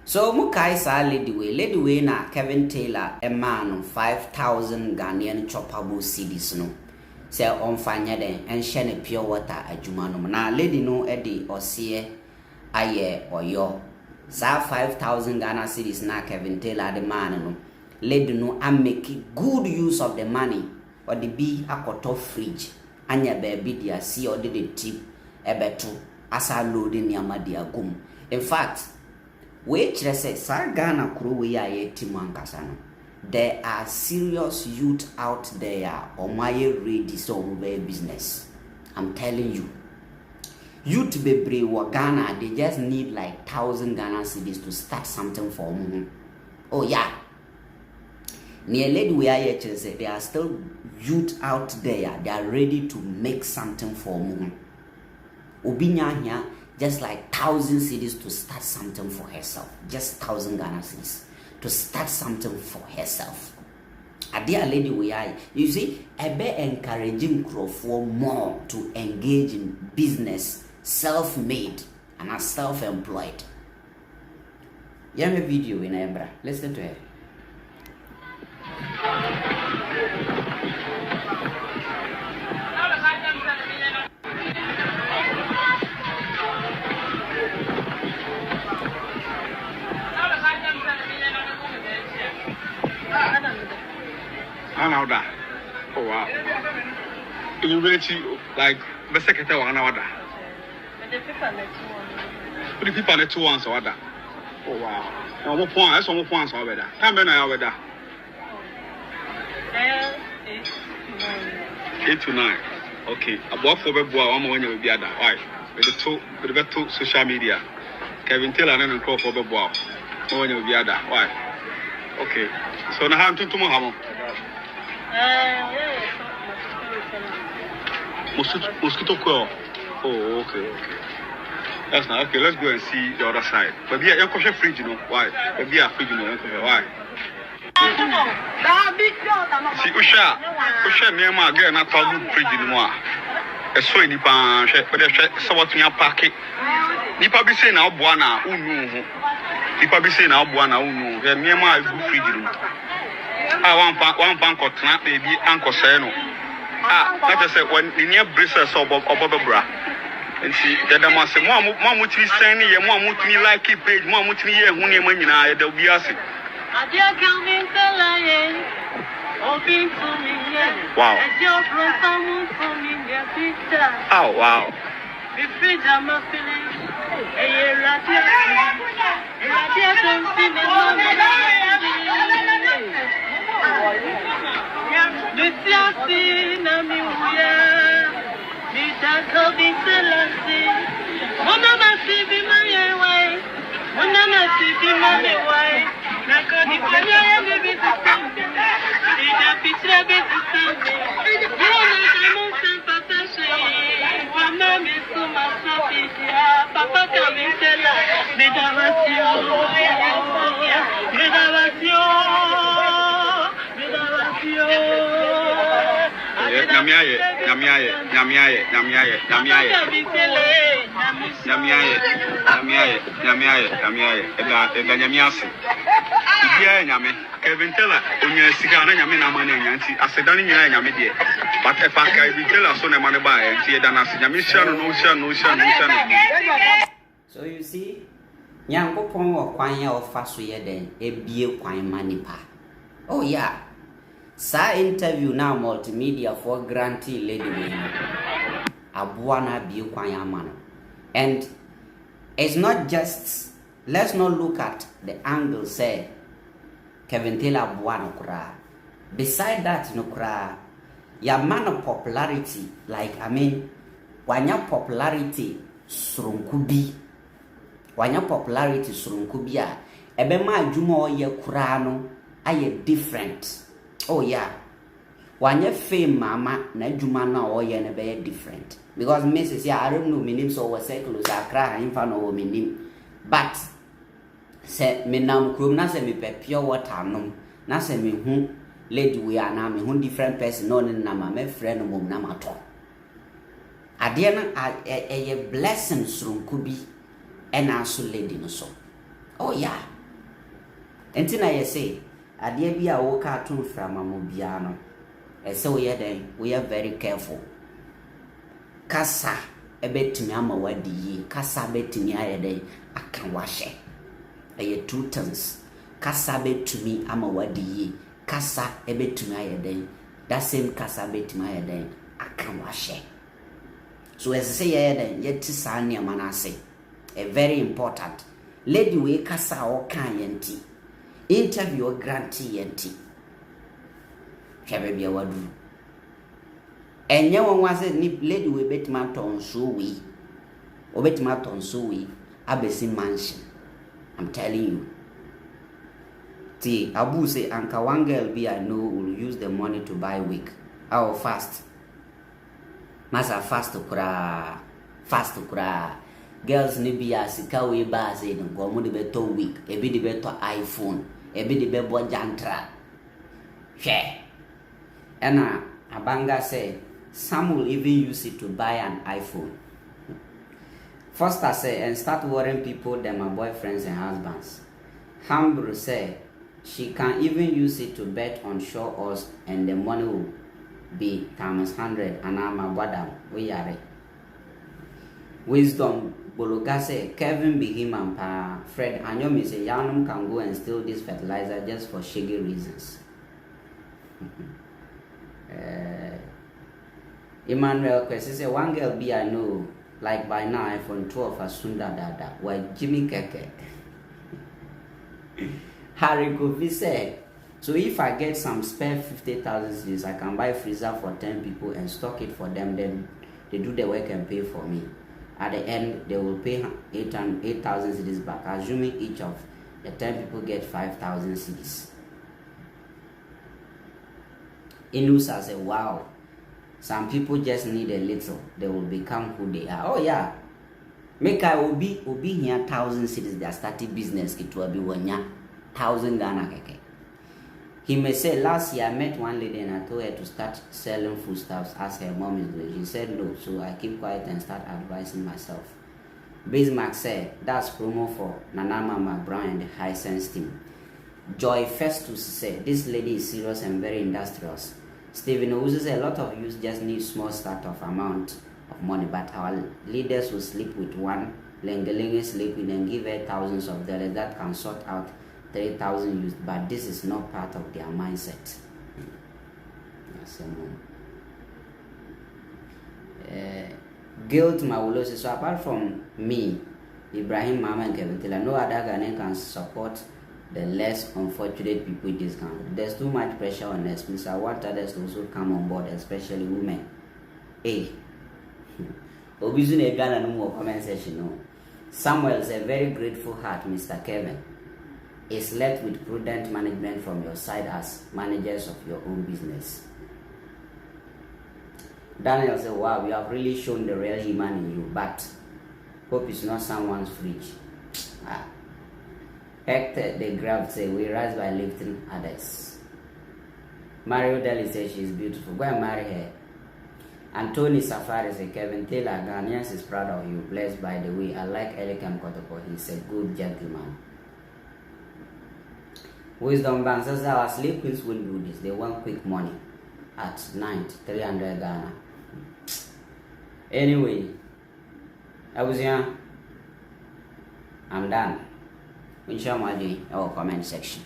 So mukai sa lady way na Kevin Taylor a man 5,000 Ghanaian choppable cedis no. Say on fanya den and share pure water adwuma no. Na lady no edi osie aye oyo. Sa 5,000 Ghana cedis na Kevin Taylor the man no. Lady no am make good use of the money or the be akoto fridge. Anya baby dia see or the tip ebeto asa loading niama dia gum. In fact, we say Ghana kuro we are timankasa no. There are serious youth out there on my ready so business. I'm telling you. Youth bebre wa Ghana, they just need like 1,000 Ghana cedis to start something for them. Oh yeah. Nearly we are here say there are still youth out there. They are ready to make something for them. Obinya here just like 1,000 cedis to start something for herself. Just 1,000 Ghana cedis to start something for herself. A dear lady we are, you see, I be encouraging for more to engage in business, self-made and self-employed. You have a video in Ebra. Listen to it. Another. Oh wow. You ready like the secretary one another? The people are 2 ones or that. Oh wow. One point, that's one point over there. How many are over there? 8 to 9. Okay. About 4 people one more when you will be other. Why? With the two social media. Kevin Taylor and Crawford for people when you will be other. Why? Okay. So now I'm to tomorrow. Mosquito coil. Oh, okay. That's not okay. Let's go and see the other side. But yeah, you're kosher fridge, you know. Why? But yeah, fridge, you know. Why? See, Usha, near my girl, not talking fridge anymore. A soy nipa, but there's something in packet. Nipa be saying now, Buana, Unu. Nipa be saying now, Buana, Unu. They're near my fridge. One bank or trap, maybe Uncle Seno. Like I said, when the near bristles of Bobabra. And see, that I must say, Mom, which is saying, your mom would me like it, page, Mom, which me, who name money, they'll be asking. Wow. Oh, wow. Kevin Taylor, when you're Sigana, Yamina money, I said, Danny, Yamidi. But if I can tell us on a money buy, and see, then I said, no. So you see, Yanko Pong or Quanya or Fasuya then, a beer quine manipa. Oh, yeah. Sa interview now multimedia for grantee lady Abuana Biu Kwayamano. And it's not just, let's not look at the angle say Kevin Taylor Abuana Kura. Beside that, no kura, your man of popularity, like when your popularity surunkubi, when your popularity surunkubia, ebema jumo ye kurano aye different. Oh yeah. When you fame mama, na juma na oye na be different. Because Mrs. Yeah, I don't know my name so was cycle I cry in fan of my name. But say me nam krum na say me pe pure water no. Na say me hu lady we are na me hu different person no na ma me friend mom na mato. Ade na a blessing srun kubi and also lady no so. Oh yeah. Enti na ye say ade bia wo ka to mframa mo bia no ese wo ye den wo ye very careful. Kasa ebetumi ama wadi yi, kasa betumi ayede aka wahye. Eye two things. Kasa betumi ama wadi yi, kasa ebetumi ayede. That same kasa betumi ayede aka wahye. So as say ye den ye ti sa ne manase. A very important. Lady we kasa o kan yenti. Interview o grantee yenti. Hebe bia wadu. Enye won wase ni lady we betima ton so we. O betima ton so we abesi mansion. I'm telling you. See, Abu say anka one girl be I know will use the money to buy wig. How fast? Masa fast kura. Fast kura. Girls ni be asika we ba say no go mo de beto wig, ebi de beto iPhone, ebi de bebo jantra. Hwe. Ena abanga say some will even use it to buy an iPhone. First I say and start worrying people them my boyfriends and husbands. Hambro say she can even use it to bet on show us and the money will be times 100 and I'm a badam. We are Wisdom Bologa say Kevin be him and pa Fred Anyomi say Yanum can go and steal this fertilizer just for shaggy reasons. Emmanuel Kwesi say one girl be I know like by now iPhone 12 as Sunda Dada while Jimmy Keke. Harry Kofi said, so if I get some spare 50,000 cedis, I can buy freezer for 10 people and stock it for them, then they do the work and pay for me. At the end, they will pay 8,000 cedis back, assuming each of the 10 people get 5,000 cedis. Inusa said, wow, some people just need a little, they will become who they are. Oh yeah, make I will be here 1,000 cedis that started business, it will be 1,000 Ghana keke. He may say, last year I met one lady and I told her to start selling foodstuffs as her mom is doing. She said no, so I keep quiet and start advising myself. Bismarck said, that's promo for Nanama McBrown and the High Sense team. Joy Festus said, this lady is serious and very industrious. Stephen Owusu said, a lot of youth just need small start of amount of money, but our leaders will sleep with one, Lengelinge sleeping and give her thousands of dollars that can sort out 3,000 youth, but this is not part of their mindset. Guilt Mawulo says, so apart from me, Ibrahim Mama and Kevin Taylor, no other Ghanaian can support the less unfortunate people in this country. There's too much pressure on us. I want others to also come on board, especially women. Hey, Obizune Ghana no more comment section. No. Samuel's a very grateful heart, Mr. Kevin. Is left with prudent management from your side as managers of your own business. Daniel said, wow, you have really shown the real human in you, but hope is not someone's fridge. Hector the Grab say, we rise by lifting others. Mario Deli says she's beautiful. Go and marry her. Anthony Safari says, Kevin Taylor, Ghanaians is proud of you. Blessed by the way. I like Elikem Kotoko. He's a good gentleman. Wisdom Bank says our slave queens will do this. They want quick money at night, 300 Ghana. Anyway, I was here. I'm done. Inshallah, our comment section.